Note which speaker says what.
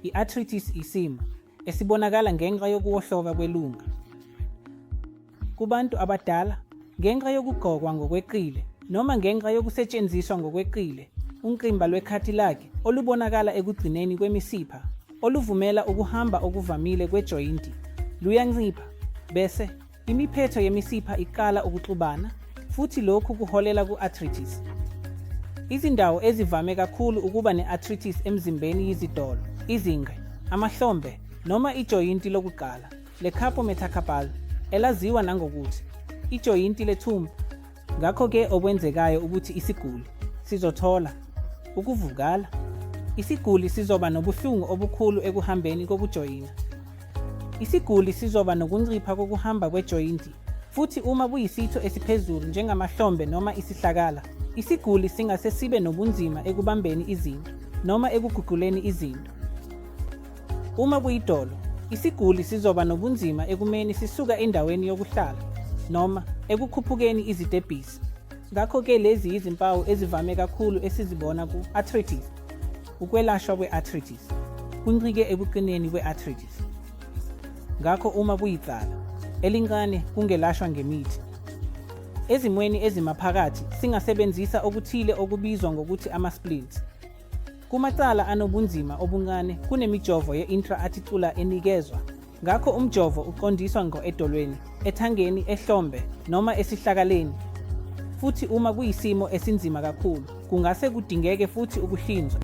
Speaker 1: I-arthritis isimo esibonakala ngenxa yokuwohloka kwelunga. Kubantu abadala, ngenxa yokugqokwa ngokweqile noma ngenxa yokusetshenziswa ngokweqile, ungqimba lwekhathilaki olubonakala ekugcineni kwemisipha oluvumela ukuhamba okuvamile kwejoyinti luyancipha, bese imiphetho yemisipha iqala ukuxubana, futhi lokhu kuholela ku-arthritis. Izindawo ezivame kakhulu ukuba ne-arthritis emzimbeni yizidolo, izinqe, amahlombe noma ijoyinti lokuqala le-carpometacarpal elaziwa nangokuthi ijoyinti lethumbu. Ngakho-ke okwenzekayo ukuthi isiguli sizothola ukuvuvukala. Isiguli sizoba nobuhlungu obukhulu ekuhambeni kokujoyina. Isiguli sizoba nokuncipha kokuhamba kwejoyinti, futhi uma kuyisitho esiphezulu njengamahlombe noma isihlakala, isiguli singase sibe nobunzima ekubambeni izinto noma ekuguquleni izinto. Uma kuyidolo, isiguli sizoba nobunzima ekumeni sisuka endaweni yokuhlala noma ekukhuphukeni izitebhisi. Ngakho-ke lezi yizimpawu ezivame kakhulu esizibona ku-arthritis. Ukwelashwa kwe-arthritis kuncike ekuqineni kwe-arthritis. Ngakho uma kuyicala elincane kungelashwa ngemithi. Ezimweni ezimaphakathi singasebenzisa okuthile okubizwa ngokuthi ama-splints. Kumacala anobunzima obuncane kunemijovo ye-intra-articular enikezwa. Ngakho umjovo uqondiswa ngqo edolweni, ethangeni, ehlombe noma esihlakaleni. Futhi uma kuyisimo esinzima kakhulu, kungase kudingeke futhi ukuhlinzwa.